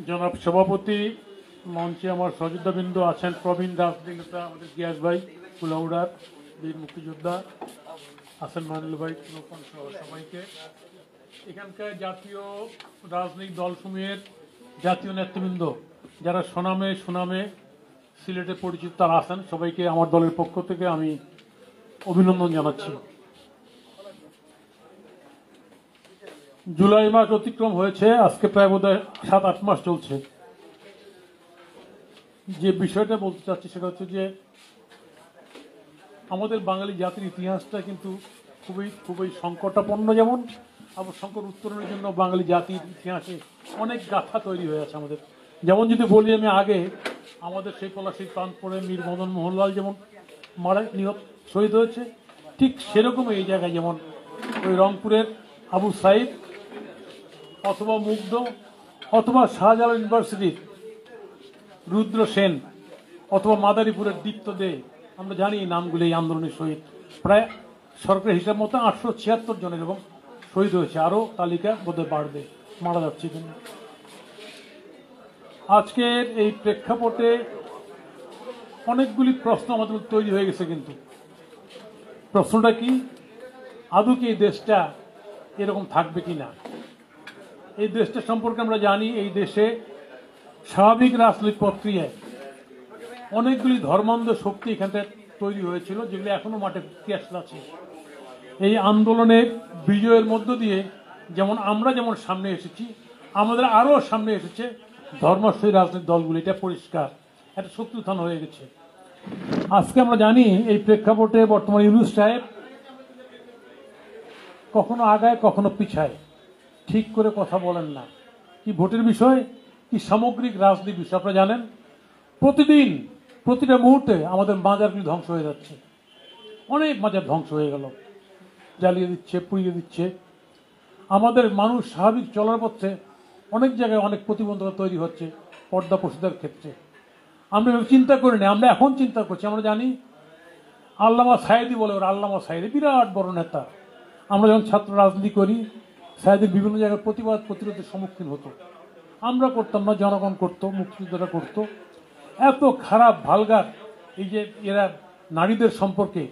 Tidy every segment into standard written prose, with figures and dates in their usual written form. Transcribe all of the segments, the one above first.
জনাব সভাপতি, মঞ্চে আমার সহযোদ্ধাবৃন্দ আছেন, প্রবীণ রাজনীতি নেতা আমাদের গিয়াস ভাই, কুলাউড়ার বীর মুক্তিযোদ্ধা আছেন, মানিল ভাই, নৌকান সহ সবাইকে, এখানকার জাতীয় রাজনৈতিক দলসমূহের জাতীয় নেতৃবৃন্দ যারা সুনামে সিলেটে পরিচিত তারা আছেন, সবাইকে আমার দলের পক্ষ থেকে আমি অভিনন্দন জানাচ্ছি। জুলাই মাস অতিক্রম হয়েছে, আজকে প্রায় বোধহয় 7-8 মাস চলছে। যে বিষয়টা বলতে চাচ্ছি সেটা হচ্ছে যে আমাদের বাঙালি জাতির ইতিহাসটা কিন্তু খুবই সংকটাপন্ন, যেমন আবার সংকট উত্তরণের জন্য বাঙালি জাতির ইতিহাসে অনেক গাথা তৈরি হয়ে আছে আমাদের। যেমন যদি বলি আমি আগে, আমাদের সেই পলাশীর প্রান্তরে মীর মদন মোহনলাল যেমন শহীদ হয়েছে, ঠিক সেরকম এই জায়গায় যেমন ওই রংপুরের আবু সাইদ অথবা মুগ্ধ অথবা শাহজালাল ইউনিভার্সিটির রুদ্র সেন অথবা মাদারীপুরের দীপ্ত দে, আমরা জানি এই নামগুলি এই আন্দোলনের শহীদ। প্রায় সরকারি হিসাব মতো 876 জন এরকম শহীদ হয়েছে, আরও তালিকা বোধহয় বাড়বে, মারা যাচ্ছে। কিন্তু আজকের এই প্রেক্ষাপটে অনেকগুলি প্রশ্ন আমাদের তৈরি হয়ে গেছে। কিন্তু প্রশ্নটা কি, আদৌ কি এই দেশটা এরকম থাকবে কি না? এই দেশটা সম্পর্কে আমরা জানি, এই দেশে স্বাভাবিক রাজনৈতিক প্রক্রিয়ায় অনেকগুলি ধর্মান্ধ শক্তি এখানটা তৈরি হয়েছিল, যেগুলো এখনো মাঠে ক্রিয়াশীল আছে। এই আন্দোলনের বিজয়ের মধ্য দিয়ে আমরা যেমন সামনে এসেছি, আমাদের আরও সামনে এসেছে ধর্মস্বী রাজনৈতিক দলগুলি, এটা পরিষ্কার একটা শক্তি উত্থান হয়ে গেছে। আজকে আমরা জানি এই প্রেক্ষাপটে বর্তমান ইউনূস সাহেব কখনো আগায় কখনো পিছায়, ঠিক করে কথা বলেন না। কি ভোটের বিষয়, কি সামগ্রিক রাজনীতির বিষয়, আপনারা জানেন প্রতিদিন প্রতিটা মুহূর্তে আমাদের মাজারগুলি ধ্বংস হয়ে যাচ্ছে। অনেক মাজার ধ্বংস হয়ে গেল, জ্বালিয়ে দিচ্ছে, পুড়িয়ে দিচ্ছে। আমাদের মানুষ স্বাভাবিক চলার পথে অনেক জায়গায় অনেক প্রতিবন্ধকতা তৈরি হচ্ছে পর্দা প্রসূতার ক্ষেত্রে। আমরা চিন্তা করি না, আমরা এখন চিন্তা করছি। আমরা জানি আল্লামা সায়েদি বলে, ওর আল্লামা সায়েদি বিরাট বড় নেতা। আমরা যখন ছাত্র রাজনীতি করি, সায়েদির বিভিন্ন জায়গায় প্রতিরোধের সম্মুখীন হতো। আমরা করতাম না, জনগণ করতো, মুক্তিযোদ্ধারা করতো। এত খারাপ ভালগার এই যে এরা নারীদের সম্পর্কে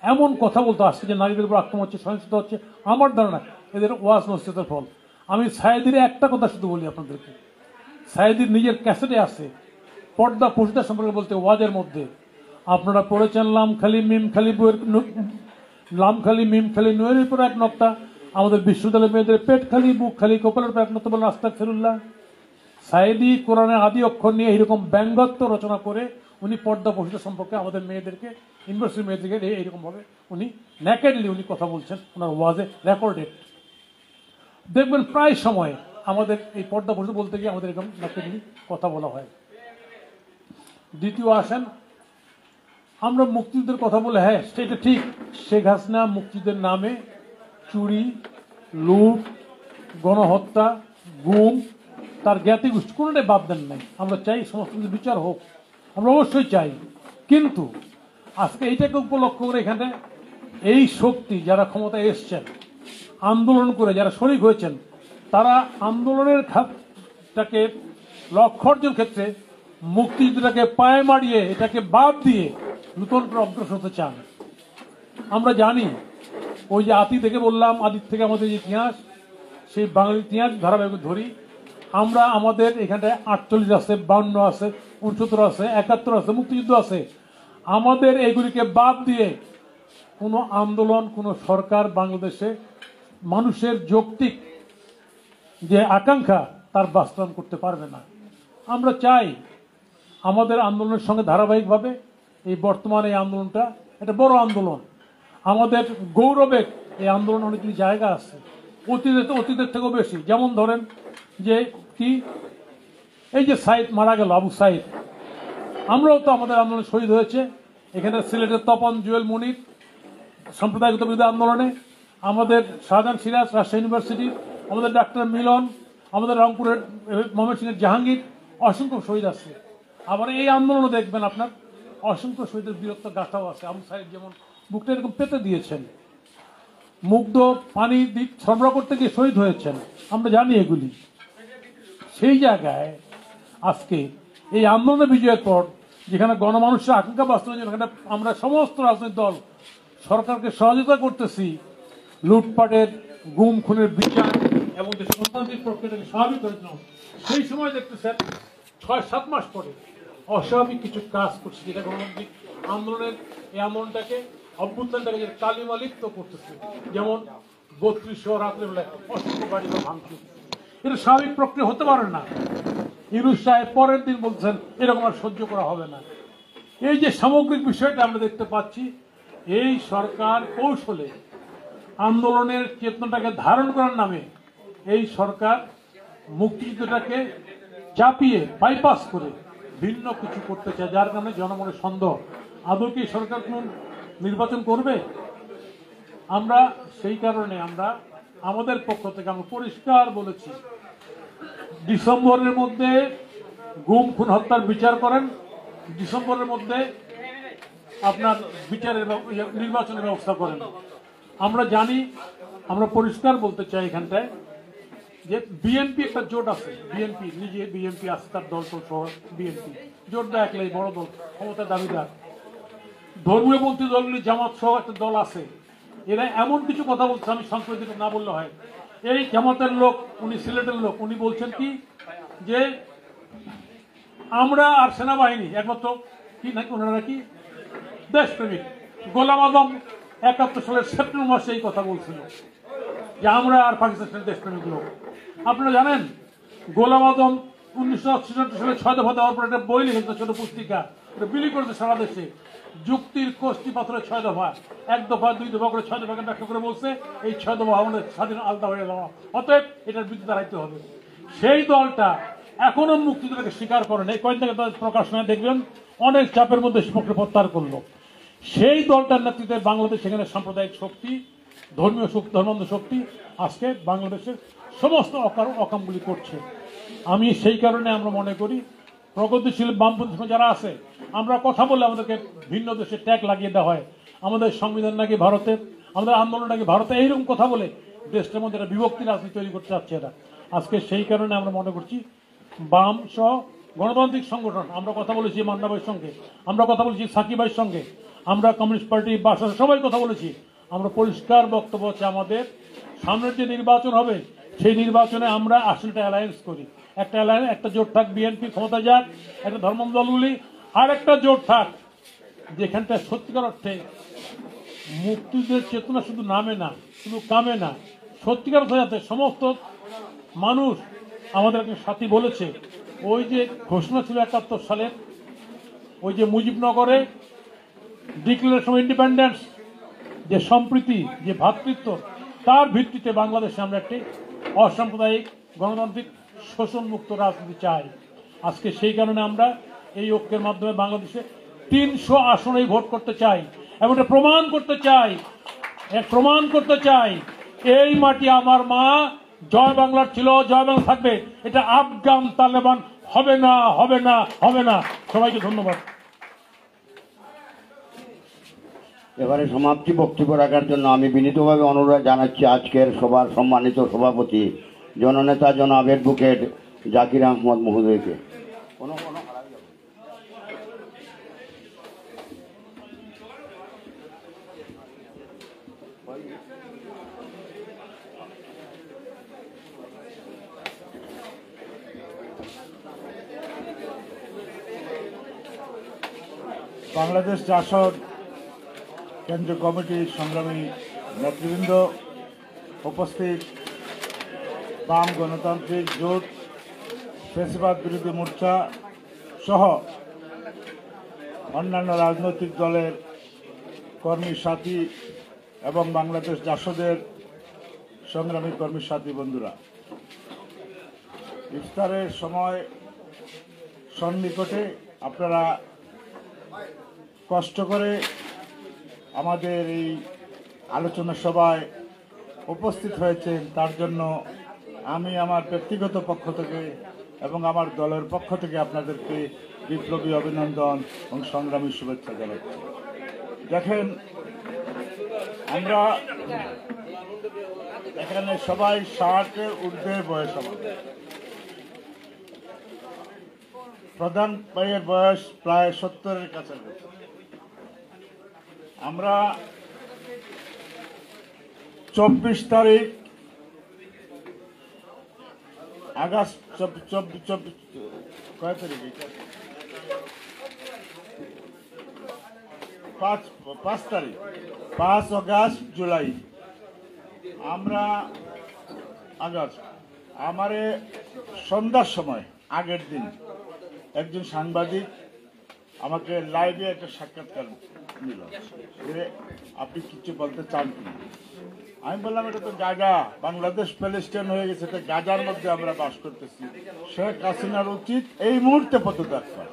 এমন কথা বলতো, আসছে যে নারীদের উপর আক্রমণ হচ্ছে, সহিংসতা হচ্ছে, আমার ধারণা এদের ওয়াজ নসিহতের ফল। আমি সায়েদির একটা কথা শুধু বলি আপনাদেরকে, সায়েদির নিজের ক্যাসেটে আছে পর্দা প্রসূতা সম্পর্কে বলতে, ওয়াজের মধ্যে আপনারা পড়েছেন লাম খালি মিম খালি নুয়ের উপর এক নক্তা, আমাদের বিশ্ববিদ্যালয়ের মেয়েদের পেট খালি বুক খালি কপালের উপর এক নক্তা বলেন আস্তাগফিরুল্লাহ। সায়েদি কোরআনের আদি অক্ষর নিয়ে এইরকম ব্যঙ্গাত্ম রচনা করে উনি পর্দা প্রসূতা সম্পর্কে আমাদের মেয়েদেরকে, ইউনিভার্সিটি মেয়েদেরকে এইরকমভাবে উনি ন্যাকেডলি উনি কথা বলছেন, ওনার ওয়াজে রেকর্ডেড। দেখবেন প্রায় সময় আমাদের এই পর্দা প্রসূতা বলতে গিয়ে আমাদের এরকম ন্যাকেডলি কথা বলা হয়। দ্বিতীয় আসেন, আমরা মুক্তিযুদ্ধের কথা বলে, হ্যাঁ সেটা ঠিক, শেখ হাসিনা মুক্তিযুদ্ধের নামে চুরি, লুট, গণহত্যা, গুম, তার জ্ঞাতি গোষ্ঠী কোনোটাই বাদ দেন নাই। আমরা চাই সমস্ত কিছু বিচার হোক, আমরা অবশ্যই চাই। কিন্তু আজকে এইটাকে উপলক্ষ করে এখানে এই শক্তি যারা ক্ষমতায় এসছেন, আন্দোলন করে যারা শরিক হয়েছেন, তারা আন্দোলনের খাতটাকে লক্ষ্য অর্জন ক্ষেত্রে মুক্তিযুদ্ধটাকে পায়ে মারিয়ে এটাকে বাদ দিয়ে নতুন করে অগ্রসর হতে চান। আমরা জানি ওই যে আদি থেকে বললাম, আদির থেকে আমাদের যে ইতিহাস, সেই বাঙালি ইতিহাস ধারাবাহিক ধরি আমরা, আমাদের এখানটায় 48 আছে, 52 আছে, 69 আছে, 71 আছে, মুক্তিযুদ্ধ আছে। আমাদের এইগুলিকে বাদ দিয়ে কোনো আন্দোলন, কোনো সরকার বাংলাদেশে মানুষের যৌক্তিক যে আকাঙ্ক্ষা তার বাস্তবায়ন করতে পারবে না। আমরা চাই আমাদের আন্দোলনের সঙ্গে ধারাবাহিকভাবে এই বর্তমান এই আন্দোলনটা একটা বড় আন্দোলন। আমাদের গৌরবের এই আন্দোলন অনেকগুলি জায়গা আছে, অতীতের থেকেও বেশি। যেমন ধরেন যে কি এই যে সাইদ মারা গেল, আবু সাইদ, আমরাও তো আমাদের আন্দোলনে শহীদ হয়েছে। এখানে সিলেটের তপন, জুয়েল মুনির সাম্প্রদায়িকতা বিরোধী আন্দোলনে, আমাদের শাহজাহান সিরাজ রাজশাহী ইউনিভার্সিটির, আমাদের ডাক্তার মিলন, আমাদের রংপুরের ময়মনসিংহের জাহাঙ্গীর, অসংখ্য শহীদ আছে। আবার এই আন্দোলনও দেখবেন আপনার অসংখ্য শহীদের বীরত্ব গাথাও আছে। আবু সাইদ যেমন বুকটা এরকম পেতে দিয়েছেন, মুগ্ধ পানি সরবরাহ করতে গিয়ে শহীদ হয়েছেন, আমরা জানি এগুলি। সেই জায়গায় আজকে এই আন্দোলনের বিজয়ের পর যেখানে গণমানুষের আকাঙ্ক্ষা বাস্তবায়ন, যেখানে আমরা সমস্ত রাজনৈতিক দল সরকারকে সহযোগিতা করতেছি লুটপাটের, গুম খুনের বিচার এবং সন্ত্রাসী প্রক্রিয়াটাকে স্বাভাবিক করার জন্য, সেই সময় দেখতেছেন ৬-৭ মাস পরে অস্বাভাবিক কিছু কাজ করছে, যেটা গণতান্ত্রিক আন্দোলনের এই আন্দোলনটাকে, অভ্যুত্থানটাকে যেটা কালিমালিপ্ত করতেছে। যেমন ৩২০০ রাত্রেবেলায় অসংখ্য বাড়ি বা ভাঙচুর, এটা স্বাভাবিক প্রক্রিয়া হতে পারে না। ইউনূস সাহেব পরের দিন বলছেন এরকম আর সহ্য করা হবে না। এই যে সামগ্রিক বিষয়টা আমরা দেখতে পাচ্ছি, এই সরকার কৌশলে আন্দোলনের চেতনাটাকে ধারণ করার নামে এই সরকার মুক্তিযুদ্ধটাকে চাপিয়ে বাইপাস করে ভিন্ন কিছু করতে চায়, যার কারণে জনমনের সন্দেহ আদৌ কি সরকার কোন নির্বাচন করবে। আমরা সেই কারণে আমরা আমাদের পক্ষ থেকে আমরা পরিষ্কার বলেছি, ডিসেম্বরের মধ্যে গুম খুন হত্যার বিচার করেন, ডিসেম্বরের মধ্যে আপনার বিচারের নির্বাচনের ব্যবস্থা করেন। আমরা জানি, আমরা পরিষ্কার বলতে চাই এখানটায় যে বিএনপি একটা জোট আছে, বিএনপি নিজে বিএনপি আছে, তার দল সহ বিএনপি জোটটা একলাই বড় দল, ক্ষমতার দাবিদার। ধর্মীয়পন্থী দলগুলি জামাত সহ একটা দল আছে, এরা এমন কিছু কথা বলছে, আমি সংক্ষেপে না বললে হয়। এই জামাতের লোক, উনি সিলেটের লোক, উনি বলছেন কি যে আমরা আর সেনাবাহিনী একমাত্র কি নাকি ওনারা কি দেশপ্রেমিক। গোলাম আজম ৭১ সালের সেপ্টেম্বর মাসে এই কথা বলছিল যে আমরা আর পাকিস্তানের দেশপ্রেমিক লোক। আপনারা জানেন গোলাম আজম ১৯৬৬ সালে ৬ দফা দেওয়ার পর একটা বই লিখেছে, ছোট পুস্তিকা, বিলি করেছে সারা দেশে। যুক্তির কোষ্ঠী পাথরে ৬ দফা, ১ দফা ২ দফা করে ৬ দফাকে ব্যাখ্যা করে বলছে এই ৬ দফা আমাদের স্বাধীন আলাদা হয়ে যাওয়া, অতএব এটার বিরুদ্ধে দাঁড়াইতে হবে। সেই দলটা এখনো মুক্তিযুদ্ধকে স্বীকার করে না। এই কয়েকদিন আগে তাদের প্রকাশনায় দেখবেন অনেক চাপের মধ্যে পক্ষে প্রত্যাহার করলো। সেই দলটার নেতৃত্বে বাংলাদেশ সেখানে সাম্প্রদায়িক শক্তি, ধর্মীয় শক্তি, ধর্মান্ধ শক্তি আজকে বাংলাদেশের সমস্ত অকামগুলি করছে। আমি সেই কারণে আমরা মনে করি প্রগতিশীল বামপন্থী যারা আছে, আমরা কথা বললে আমাদেরকে ভিন্ন দেশে ট্যাগ লাগিয়ে দেওয়া হয়, আমাদের সংবিধান নাকি ভারতের, আমাদের আন্দোলন নাকি ভারতে, এইরকম কথা বলে দেশটার মধ্যে একটা বিভক্তি রাজনীতি তৈরি করতে চাচ্ছে এরা। আজকে সেই কারণে আমরা মনে করছি বাম সহ গণতান্ত্রিক সংগঠন, আমরা কথা বলেছি মান্না ভাইয়ের সঙ্গে, আমরা কথা বলেছি সাকিব ভাইয়ের সঙ্গে, আমরা কমিউনিস্ট পার্টি বাসা সবাই কথা বলেছি। আমরা পরিষ্কার বক্তব্য হচ্ছে আমাদের সামনের যে নির্বাচন হবে সেই নির্বাচনে আমরা আসলটা অ্যালায়েন্স করি। একটা জোট থাক বিএনপি ক্ষমতা যাক, একটা ধর্মান্ধ দলগুলি, আর একটা জোট থাক যেখানটা সত্যিকার অর্থে মুক্তিযুদ্ধের চেতনা শুধু নামে না, শুধু কামে না, সত্যিকার অর্থে যাতে সমস্ত মানুষ আমাদের একটা সাথী বলেছে, ওই যে ঘোষণা ছিল ৭১ সালের, ওই যে মুজিবনগরে ডিক্লারেশন অফ ইন্ডিপেন্ডেন্স, যে সম্প্রীতি, যে ভ্রাতৃত্ব, তার ভিত্তিতে বাংলাদেশে আমরা একটি অসাম্প্রদায়িক গণতান্ত্রিক শোষণমুক্ত রাজনীতি চাই। আজকে সেই কারণে আমরা এই ঐক্যের মাধ্যমে বাংলাদেশে ৩০০ আসনেই ভোট করতে চাই এবং এটা প্রমাণ করতে চাই এই মাটি আমার মা, জয় বাংলার ছিল, জয় বাংলা থাকবে। এটা আফগান তালেবান হবে না, হবে না, হবে না। সবাইকে ধন্যবাদ। এবারে সমাপ্তি বক্তব্য রাখার জন্য আমি বিনীতভাবে অনুরোধ জানাচ্ছি আজকের সভার সম্মানিত সভাপতি জননেতা জনাব অ্যাডভোকেট জাকির আহমদ মহোদয়কে। বাংলাদেশ জাসদ কেন্দ্রীয় কমিটির সংগ্রামী নেতৃবৃন্দ, উপস্থিত বাম গণতান্ত্রিক জোট, ফ্যাসিবাদ বিরোধী মোর্চা সহ অন্যান্য রাজনৈতিক দলের কর্মী সাথী এবং বাংলাদেশ জাসদের সংগ্রামী কর্মী সাথী বন্ধুরা, ইফতারের সময় সন্নিকটে আপনারা কষ্ট করে আমাদের এই আলোচনা সভায় উপস্থিত হয়েছেন, তার জন্য আমি আমার ব্যক্তিগত পক্ষ থেকে এবং আমার দলের পক্ষ থেকে আপনাদেরকে বিপ্লবী অভিনন্দন এবং সংগ্রামী শুভেচ্ছা জানাচ্ছি। দেখেন, আমরা এখানে সবাই ৬০-এর ঊর্ধ্বে বয়স আমাদের। প্রধান ভাইয়ের বয়স প্রায় 70-এর কাছাকাছি। আমরা 24 তারিখ আগস্ট, কয় তারিখ? 5 তারিখ, 5 আগস্ট জুলাই, আমরা আগস্ট আমারে সন্ধ্যার সময় আগের দিন একজন সাংবাদিক আমাকে লাইভে একটা সাক্ষাৎকার নিল যে আপনি কিছু বলতে চান কিনা। আমি বললাম এটা তো গাজা, বাংলাদেশ প্যালেস্টাইন হয়ে গেছে, এটা গাজার মধ্যে আমরা বাস করতেছি, শেখ হাসিনার উচিত এই মুহূর্তে পদত্যাগ করা।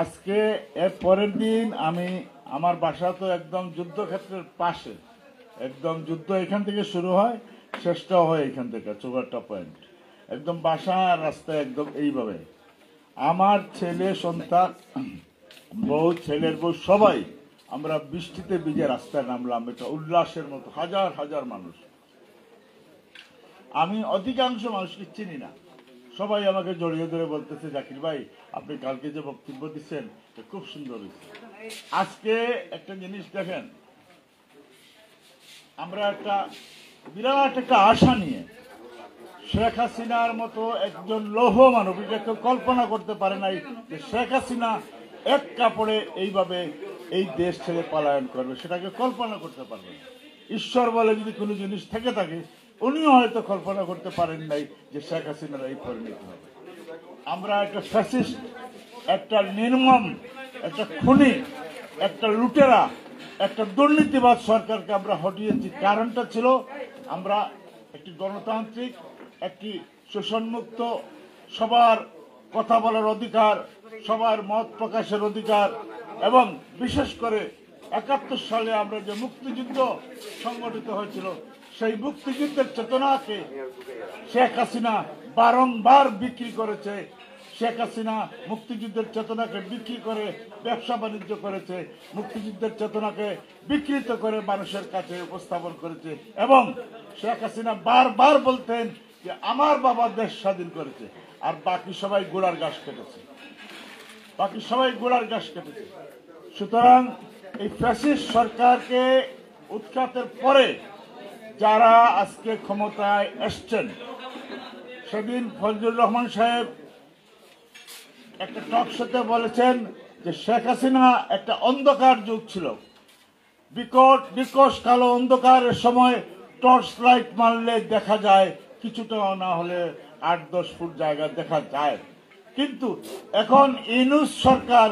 আজকে এর পরের দিন আমি, আমার বাসা তো একদম যুদ্ধক্ষেত্রের পাশে, একদম যুদ্ধ এখান থেকে শুরু হয়, শেষটাও হয় এখান থেকে, চৌগাট্টা পয়েন্ট, একদম বাসা রাস্তায় একদম এইভাবে। আমার ছেলে সন্তান, বউ, ছেলের বউ, সবাই আমরা বৃষ্টিতে ভিজে রাস্তায় নামলাম, এটা উল্লাসের মতো, হাজার হাজার মানুষ। আমি অধিকাংশ মানুষকে চিনি না, সবাই আমাকে জড়িয়ে ধরে বলতেছে জাকির ভাই আপনি কালকে যে বক্তব্য দিচ্ছেন খুব সুন্দর হয়েছে। আজকে একটা জিনিস দেখেন, আমরা একটা বিরাট একটা আশা নিয়ে শেখ হাসিনার মতো একজন লৌহ মানব, এটা কল্পনা করতে পারে নাই যে শেখ হাসিনা এক কাপড়ে এইভাবে এই দেশ ছেড়ে পলায়ন করবে, সেটাকে কল্পনা করতে পারবে না। ঈশ্বর বলে যদি কোনো জিনিস থেকে থাকে, উনিও হয়তো কল্পনা করতে পারেন নাই যে শেখ হাসিনার এই পরিণতি হবে। আমরা একটা ফ্যাসিস্ট, একটা নির্মম, একটা খুনি, একটা লুটেরা, একটা দুর্নীতিবাদ সরকারকে আমরা হটিয়েছি। কারণটা ছিল আমরা একটি গণতান্ত্রিক, একটি শোষণমুক্ত, সবার কথা বলার অধিকার, সবার মত প্রকাশের অধিকার, এবং বিশেষ করে 71 সালে আমরা যে মুক্তিযুদ্ধ সংগঠিত হয়েছিল, সেই মুক্তিযুদ্ধের চেতনাকে শেখ হাসিনা বারংবার বিক্রি করেছে। শেখ হাসিনা মুক্তিযুদ্ধের চেতনাকে বিক্রি করে ব্যবসা বাণিজ্য করেছে, মুক্তিযুদ্ধের চেতনাকে বিকৃত করে মানুষের কাছে উপস্থাপন করেছে। এবং শেখ হাসিনা বারবার বলতেন যে আমার বাবা দেশ স্বাধীন করেছে, আর বাকি সবাই গোড়ার ঘাস কেটেছে, বাকি সবাই গোড়ার ঘাস কেটেছে। সুতরাং এই ফ্যাসিস্ট সরকারকে উৎখাতের পরে যারা আজকে ক্ষমতায় এসছেন, সেদিন ফজলুর রহমান সাহেব একটা টক শোতে বলেছেন যে শেখ হাসিনা একটা অন্ধকার যুগ ছিল, বিকট কালো অন্ধকারের সময় টর্চ লাইট মারলে দেখা যায়, কিছুটা না হলে 8-10 ফুট জায়গা দেখা যায়। কিন্তু এখন ইউনূস সরকার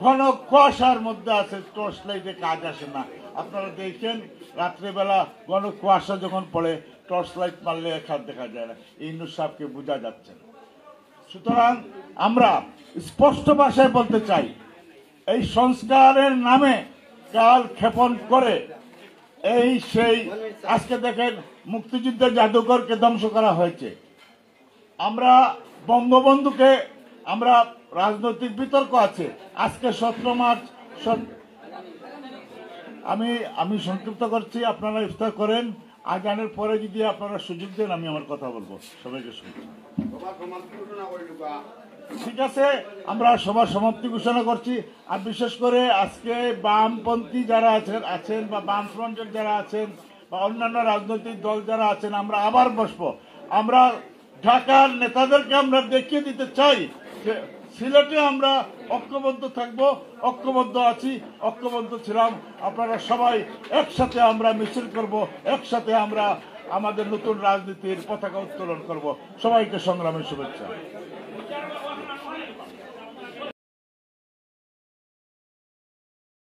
ঘন কুয়াশার মধ্যে আছে, টর্চ লাইটে কাজ আসে না। আপনারা দেখেন রাত্রেবেলা ঘন কুয়াশা যখন পড়ে, টর্চ লাইট মারলে এখান দেখা যায় না, ইউনূস সাহেবকে বোঝা যাচ্ছে না। সুতরাং আমরা স্পষ্ট ভাষায় বলতে চাই, এই সংস্কারের নামে কাল ক্ষেপণ করে এই সেই আজকে দেখেন মুক্তিযুদ্ধের জাদুঘরকে ধ্বংস করা হয়েছে। আমরা বঙ্গবন্ধুকে, আমরা রাজনৈতিক বিতর্ক আছে, আজকে 17 মার্চ, আমি সংক্ষিপ্ত করছি, আপনারা ইফতার করেন, আজানের পরে যদি আপনারা সুযোগ দেন আমি আমার কথা বলবো, সবাইকে শুনছি। ঠিক আছে, আমরা সবার সমাপ্তি ঘোষণা করছি। আর বিশেষ করে আজকে বামপন্থী যারা আছেন বা বামফ্রন্টের যারা আছেন বা অন্যান্য রাজনৈতিক দল যারা আছেন, আমরা আবার বসবো। আমরা ঢাকার নেতাদেরকে আমরা দেখিয়ে দিতে চাই যে সিলেটে আমরা ঐক্যবদ্ধ থাকবো, ঐক্যবদ্ধ আছি, ঐক্যবদ্ধ ছিলাম। আপনারা সবাই একসাথে আমরা মিছিল করব, একসাথে আমরা আমাদের নতুন রাজনীতির পতাকা উত্তোলন করব। সবাইকে সংগ্রামের শুভেচ্ছা।